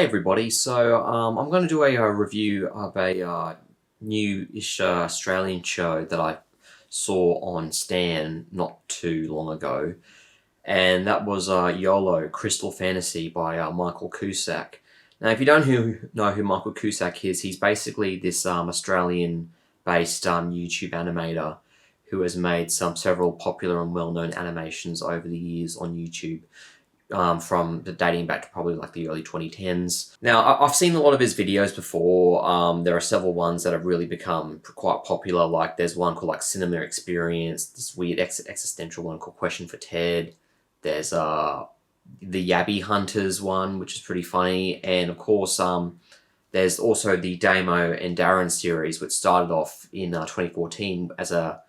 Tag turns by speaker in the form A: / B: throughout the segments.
A: everybody, so I'm going to do a review of a new-ish Australian show that I saw on Stan not too long ago, and that was YOLO, Crystal Fantasy by Michael Cusack. Now, if you don't know who Michael Cusack is, he's basically this Australian-based YouTube animator who has made several popular and well-known animations over the years on YouTube. From dating back to probably like the early 2010s. Now, I've seen a lot of his videos before. There are several ones that have really become quite popular. Like there's one called like Cinema Experience, this weird existential one called Question for Ted. There's the Yabby Hunters one, which is pretty funny. And of course, there's also the Damo and Darren series, which started off in 2014 as a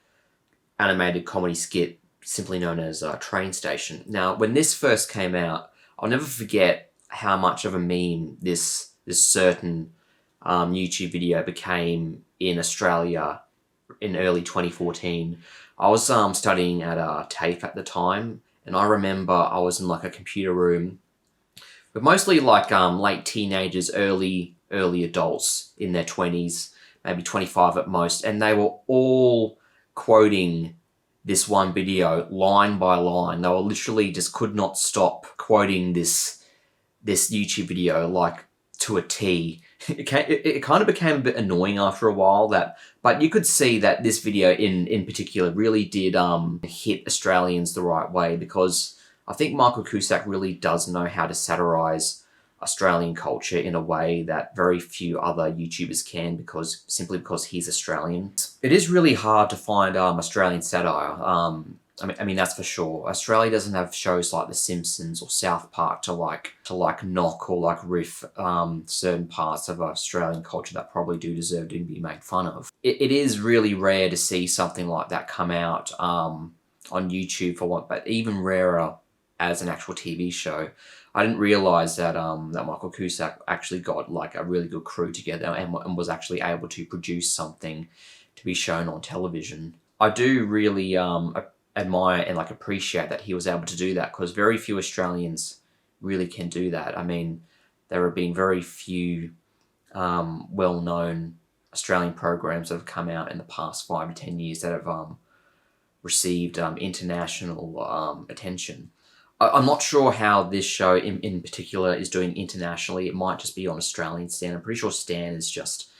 A: animated comedy skit simply known as Train Station. Now, when this first came out, I'll never forget how much of a meme this certain YouTube video became in Australia in early 2014. I was studying at TAFE at the time, and I remember I was in like a computer room with mostly like late teenagers, early adults in their 20s, maybe 25 at most, and they were all quoting this one video line by line. They were literally just could not stop quoting this YouTube video like to a T. It kind of became a bit annoying after a while, but you could see that this video in particular really did hit Australians the right way, because I think Michael Cusack really does know how to satirize Australian culture in a way that very few other YouTubers can, simply because he's Australian. It is really hard to find Australian satire. I mean that's for sure. Australia doesn't have shows like The Simpsons or South Park to knock or like riff certain parts of Australian culture that probably do deserve to be made fun of. It is really rare to see something like that come out on YouTube for what, but even rarer as an actual TV show. I didn't realize that that Michael Cusack actually got like a really good crew together and was actually able to produce something to be shown on television. I do really admire and like appreciate that he was able to do that, because very few Australians really can do that. I mean, there have been very few well-known Australian programs that have come out in the past 5 to 10 years that have received international attention. I'm not sure how this show in particular is doing internationally. It might just be on Australian Stan. I'm pretty sure Stan is just...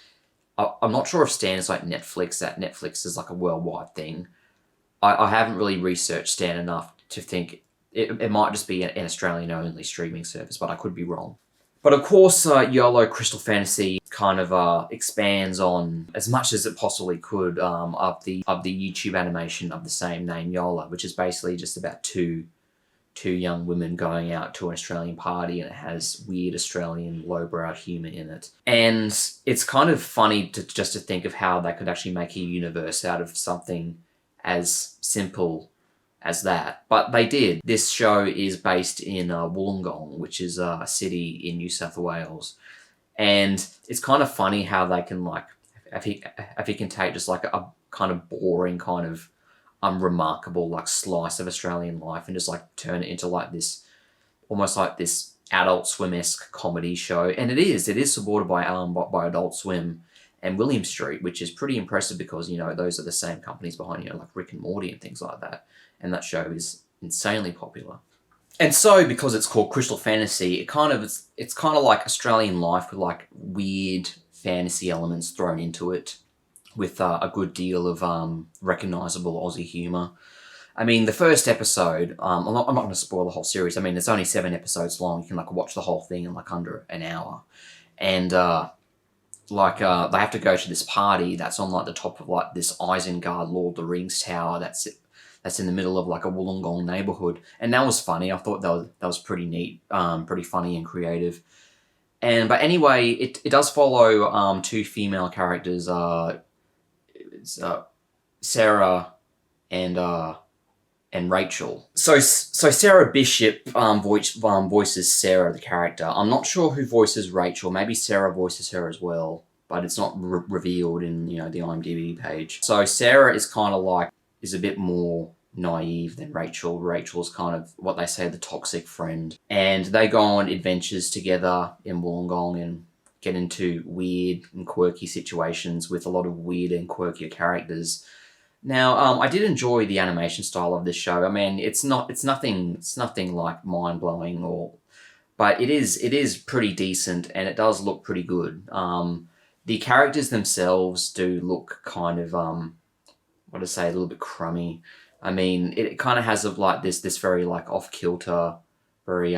A: I'm not sure if Stan is like Netflix, that Netflix is like a worldwide thing. I haven't really researched Stan enough to think... It might just be an Australian-only streaming service, but I could be wrong. But of course, YOLO Crystal Fantasy kind of expands on, as much as it possibly could, of the YouTube animation of the same name, YOLO, which is basically just about two young women going out to an Australian party, and it has weird Australian lowbrow humour in it. And it's kind of funny to think of how they could actually make a universe out of something as simple as that. But they did. This show is based in Wollongong, which is a city in New South Wales. And it's kind of funny how they can, like, if he can take just like a kind of boring kind of unremarkable like slice of Australian life and just like turn it into like this, almost like this Adult Swim-esque comedy show. And it is supported by Adult Swim and William Street, which is pretty impressive, because, you know, those are the same companies behind, you know, like Rick and Morty and things like that. And that show is insanely popular. And so, because it's called Crystal Fantasy, it's kind of like Australian life with like weird fantasy elements thrown into it, with a good deal of recognisable Aussie humour. I mean, the first episode, I'm not going to spoil the whole series. I mean, it's only 7 episodes long. You can like watch the whole thing in like under an hour. And they have to go to this party that's on like the top of like this Isengard Lord of the Rings tower that's in the middle of like a Wollongong neighbourhood. And that was funny. I thought that was pretty neat, pretty funny and creative. But anyway, it does follow 2 female characters, Sarah and Rachel. So Sarah Bishop voices Sarah, the character. I'm not sure who voices Rachel. Maybe Sarah voices her as well, but it's not revealed in, you know, the IMDb page. So Sarah is kind of like, is a bit more naive than Rachel. Rachel's kind of what they say the toxic friend. And they go on adventures together in Wollongong and get into weird and quirky situations with a lot of weird and quirky characters. Now, I did enjoy the animation style of this show. I mean, it's nothing like mind blowing but it is pretty decent and it does look pretty good. The characters themselves do look kind of what to say, a little bit crummy. I mean, it kind of has like this very like off kilter, very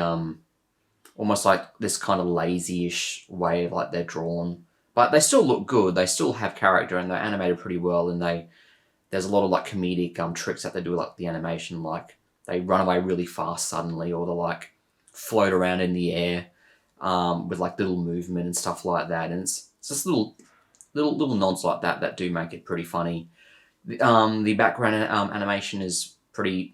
A: almost like this kind of lazy-ish way of like they're drawn, but they still look good. They still have character and they're animated pretty well. And there's a lot of like comedic tricks that they do with like the animation, like they run away really fast suddenly, or they like float around in the air with like little movement and stuff like that. And it's just little nods like that do make it pretty funny. The background animation is pretty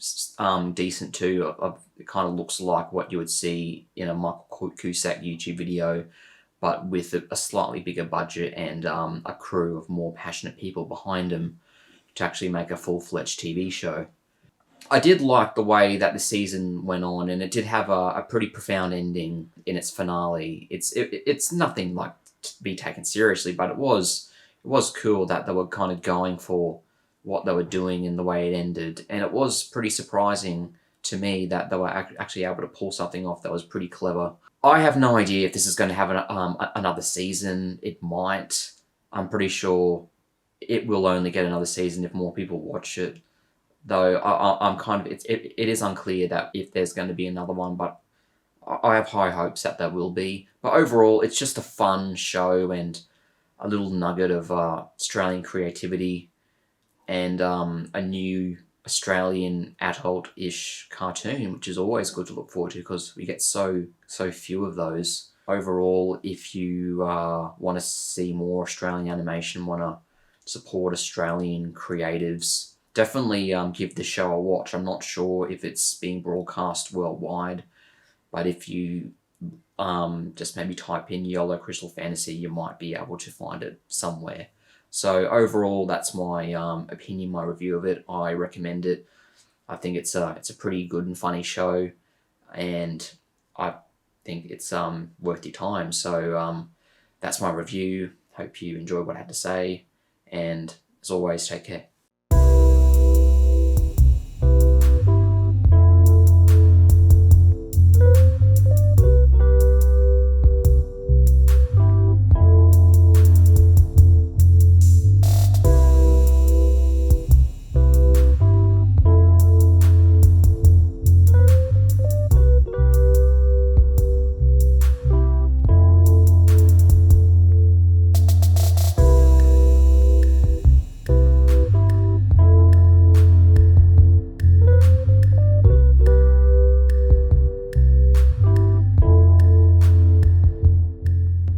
A: decent too. It kind of looks like what you would see in a Michael Cusack YouTube video, but with a slightly bigger budget and a crew of more passionate people behind them to actually make a full-fledged TV show. I did like the way that the season went on, and it did have a pretty profound ending in its finale. It's nothing like to be taken seriously, but it was cool that they were kind of going for what they were doing and the way it ended. And it was pretty surprising to me that they were actually able to pull something off that was pretty clever. I have no idea if this is going to have another season. It might. I'm pretty sure it will only get another season if more people watch it. Though I'm kind of, it is unclear that if there's going to be another one, but I have high hopes that there will be. But overall, it's just a fun show and a little nugget of Australian creativity and a new Australian adult-ish cartoon, which is always good to look forward to because we get so few of those. Overall, if you want to see more Australian animation, want to support Australian creatives, definitely give the show a watch. I'm not sure if it's being broadcast worldwide, but if you just maybe type in YOLO Crystal Fantasy, you might be able to find it somewhere. So overall, that's my opinion, my review of it. I recommend it. I think it's a pretty good and funny show, and I think it's worth your time. So that's my review. Hope you enjoyed what I had to say, and as always, take care.